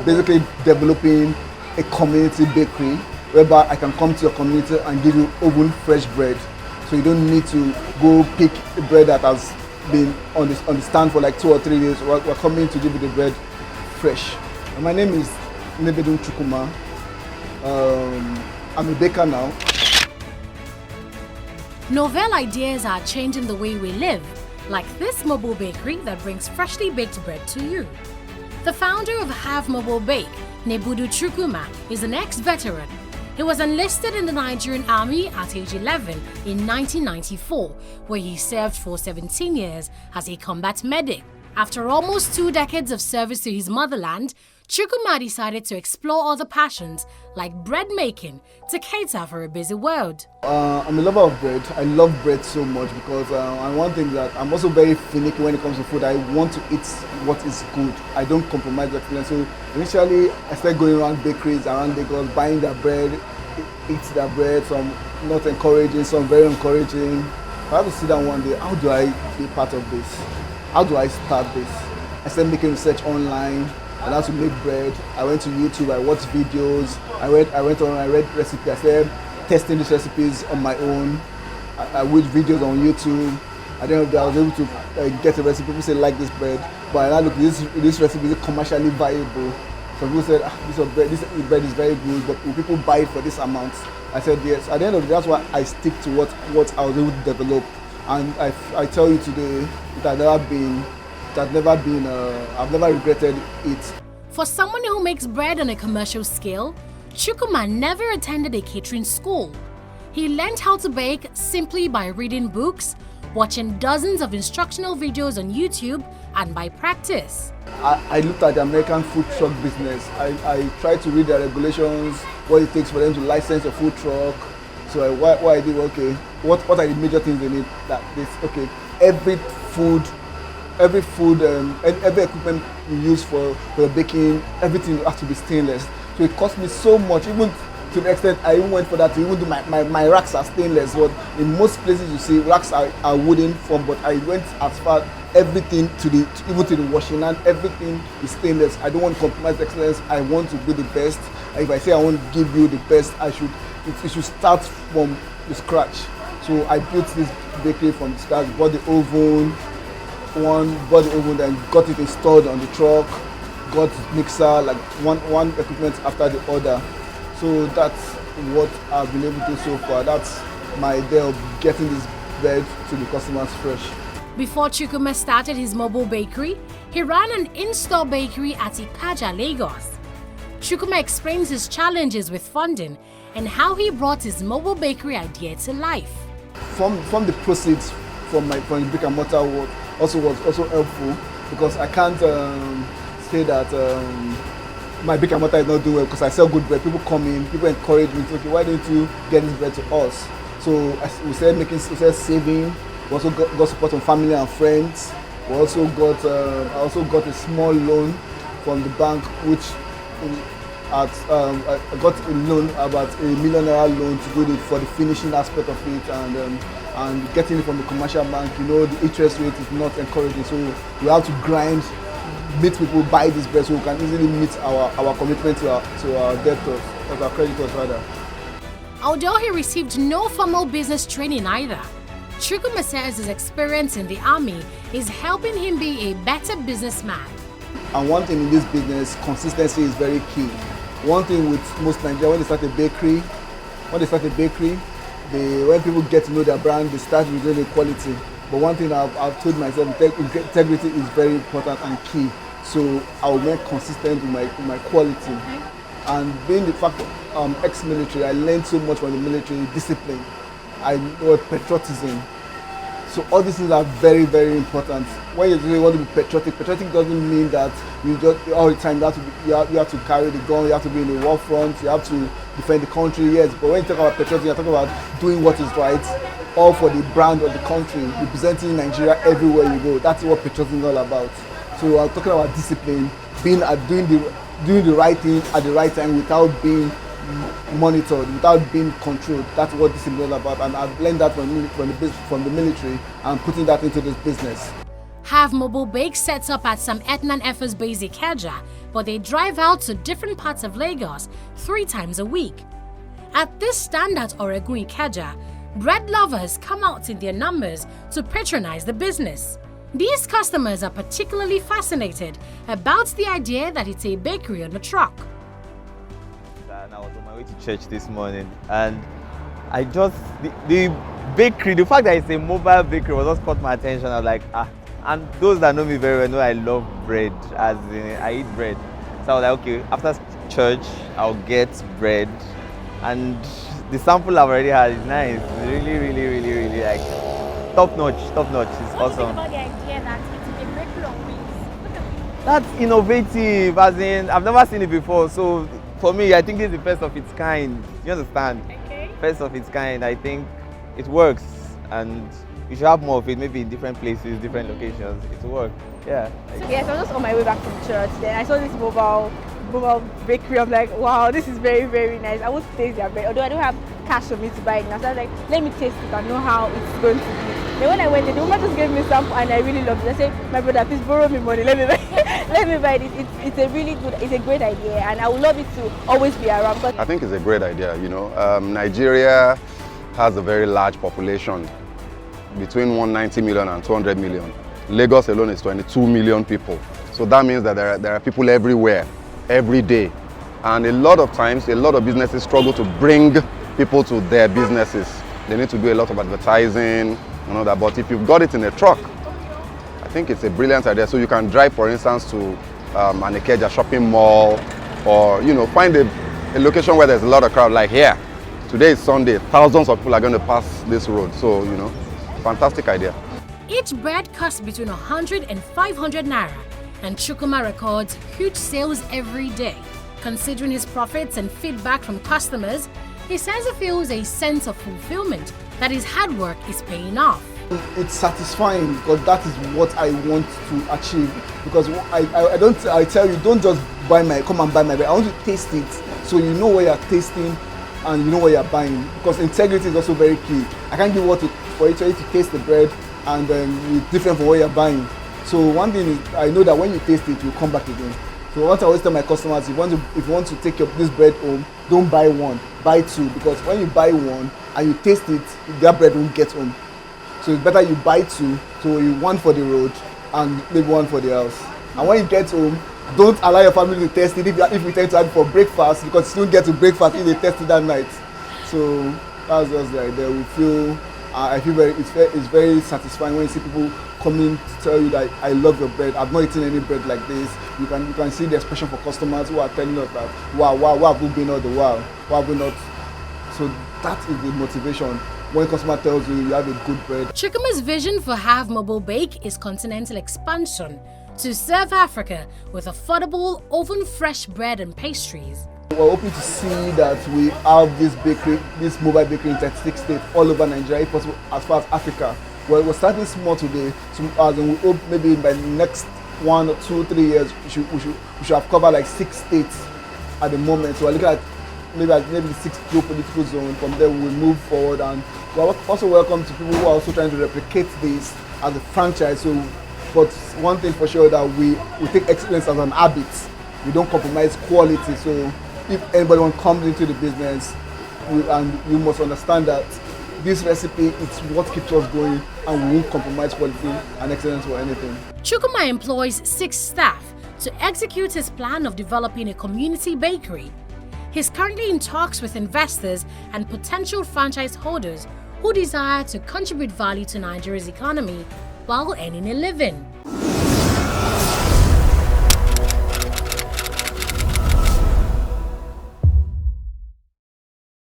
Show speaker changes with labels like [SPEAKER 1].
[SPEAKER 1] basically developing a community bakery whereby I can come to your community and give you oven fresh bread. So you don't need to go pick the bread that has been on the stand for like 2 or 3 days. We're coming to give you the bread fresh. And my name is Nebedun Chukuma. I'm a baker now.
[SPEAKER 2] Novel ideas are changing the way we live, like this mobile bakery that brings freshly baked bread to you. The founder of Harv Mobile Bake, Nebedun Chukuma, is an ex-veteran. He was enlisted in the Nigerian Army at age 11 in 1994, where he served for 17 years as a combat medic. After almost 2 decades of service to his motherland, Chukuma decided to explore other passions like bread making to cater for a busy world.
[SPEAKER 1] I'm a lover of bread. I love bread so much because and one thing that I'm also very finicky when it comes to food. I want to eat what is good. I don't compromise the experience. So initially I started going around bakeries around Lagos, buying their bread, eat their bread, some not encouraging, some very encouraging. I had to sit down one day, how do I be part of this? How do I start this? I started making research online. I learned to make bread. I went to YouTube, I watched videos, I read recipes, I started testing these recipes on my own. I watched videos on YouTube. At the end of the day, I was able to get a recipe. People say like this bread, but I look, this recipe is commercially viable. Some people said, this bread is very good, but will people buy it for this amount? I said yes. At the end of the day, that's why I stick to what I was able to develop. And I tell you today, I've never regretted it.
[SPEAKER 2] For someone who makes bread on a commercial scale, Chukuma never attended a catering school. He learned how to bake simply by reading books, watching dozens of instructional videos on YouTube, and by practice.
[SPEAKER 1] I looked at the American food truck business. I tried to read the regulations, what it takes for them to license a food truck. So what I did, okay, what are the major things they need? Every equipment you use for baking, everything has to be stainless. So it cost me so much, even to the extent I even went for that to even do my racks are stainless. But in most places you see racks are wooden form, but I went as far everything even to the washing and everything is stainless. I don't want to compromise excellence. I want to be the best. If I say I want to give you the best, it should start from the scratch. So I built this bakery from the scratch, bought the oven, then got it installed on the truck, got mixer, like one equipment after the other. So that's what I've been able to do so far. That's my idea of getting this bread to the customers fresh.
[SPEAKER 2] Before Chukuma started his mobile bakery, he ran an in-store bakery at Ikaja, Lagos. Chukuma explains his challenges with funding and how he brought his mobile bakery idea to life.
[SPEAKER 1] From the proceeds from the brick and mortar work was also helpful, because I can't say that my brick and mortar is not doing well because I sell good bread. People come in, people encourage me, okay, why don't you get this bread to us? So we started saving. We also got support from family and friends. I also got a small loan from the bank, which I got a loan, about $1 million loan to do for the finishing aspect of it, and getting it from the commercial bank. You know, the interest rate is not encouraging, so we have to grind, meet people, buy this bread, so we can easily meet our commitment to our debtors, or our creditors rather.
[SPEAKER 2] Although he received no formal business training either, Chukuma says his experience in the army is helping him be a better businessman.
[SPEAKER 1] And one thing in this business, consistency is very key. One thing with most Nigerians, when they start a bakery, when people get to know their brand, they start with the quality. But one thing I've told myself, integrity is very important and key. So I will make consistent with my quality. And being the fact ex-military, I learned so much from the military: discipline, I know patriotism. So all these things are very, very important. When you really want to be patriotic doesn't mean that you just all the time you have to carry the gun, you have to be in the war front, you have to defend the country, yes. But when you talk about patriotism, you're talking about doing what is right, all for the brand of the country, representing Nigeria everywhere you go. That's what patriotism is all about. So I'm talking about discipline, doing the right thing at the right time without being monitored, without being controlled. That's what this is all about, and I've learned that from the military and putting that into this business.
[SPEAKER 2] Harv Mobile Bake sets up at some Ethnan Efforts base Ikeja, but they drive out to different parts of Lagos 3 times a week. At this stand at Oregun Ikeja, bread lovers come out in their numbers to patronize the business. These customers are particularly fascinated about the idea that it's a bakery on a truck.
[SPEAKER 3] And I was on my way to church this morning, and the bakery, the fact that it's a mobile bakery was just caught my attention. I was like, and those that know me very well know I love bread, as in I eat bread. So I was like, okay, after church, I'll get bread. And the sample I've already had is nice. It's really like top notch. It's awesome.
[SPEAKER 4] What do you think about the idea that it's a bakery on wheels?
[SPEAKER 3] That's innovative, as in I've never seen it before. So for me, I think this is the first of its kind. You understand?
[SPEAKER 4] Okay.
[SPEAKER 3] First of its kind. I think it works, and you should have more of it, maybe in different places, different locations. It will work. Yeah.
[SPEAKER 4] Yes, I was just on my way back from church. Then I saw this mobile bakery. I'm like, wow, this is very nice. I would taste their bread, although I don't have cash for me to buy it now. So I was like, let me taste it and know how it's going to be. Then when I went there, the woman just gave me a sample and I really loved it. I said, my brother, please borrow me money. Let me buy it. It's a great idea, and I would love it to always be around. But
[SPEAKER 5] I think it's a great idea. Nigeria has a very large population, between 190 million and 200 million. Lagos alone is 22 million people. So that means that there are people everywhere, every day. And a lot of times, a lot of businesses struggle to bring people to their businesses. They need to do a lot of advertising, that. But if you've got it in a truck, I think it's a brilliant idea. So you can drive, for instance, to an Ikeja shopping mall, or find a location where there's a lot of crowd, like here. Today is Sunday, thousands of people are going to pass this road. So, fantastic idea.
[SPEAKER 2] Each bread costs between 100 and 500 naira, and Chukwuma records huge sales every day. Considering his profits and feedback from customers, he says he feels a sense of fulfillment that his hard work is paying off.
[SPEAKER 1] It's satisfying because that is what I want to achieve. Because I tell you, don't just come and buy my bread. I want to taste it, so you know what you're tasting and you know what you're buying. Because integrity is also very key. I can't give for each other to taste the bread and it's different from what you're buying. So one thing is, I know that when you taste it, you'll come back again. So what I always tell my customers, if you want to take this bread home, don't buy one, buy 2. Because when you buy one and you taste it, that bread won't get home. So it's better you buy 2, so you one for the road and maybe one for the house. And when you get home, don't allow your family to taste it if you tend to have it for breakfast, because you don't get to breakfast if they taste it that night. So that's just the idea. I feel it's very satisfying when you see people coming to tell you that I love your bread. I've not eaten any bread like this. You can see the expression for customers who are telling us that wow have we been all the while? Why have we not? So that is the motivation. When a customer tells you have a good bread.
[SPEAKER 2] Chukwuma's vision for Harv Mobile Bake is continental expansion to serve Africa with affordable, oven-fresh bread and pastries.
[SPEAKER 1] We're hoping to see that we have this mobile bakery in 36 states all over Nigeria, if possible, as far as Africa. We're starting small today, so we hope maybe by the next 1 or 2, 3 years we should have covered like 6 states at the moment. So we're looking at maybe the 6th geopolitical zone. From there we will move forward, and we're also welcome to people who are also trying to replicate this as a franchise. So, but one thing for sure, that we take excellence as an habit. We don't compromise quality. So if anybody comes into the business, you must understand that this recipe is what keeps us going, and we won't compromise quality and excellence for anything.
[SPEAKER 2] Chukwuma employs 6 staff to execute his plan of developing a community bakery. He's currently in talks with investors and potential franchise holders who desire to contribute value to Nigeria's economy while earning a living.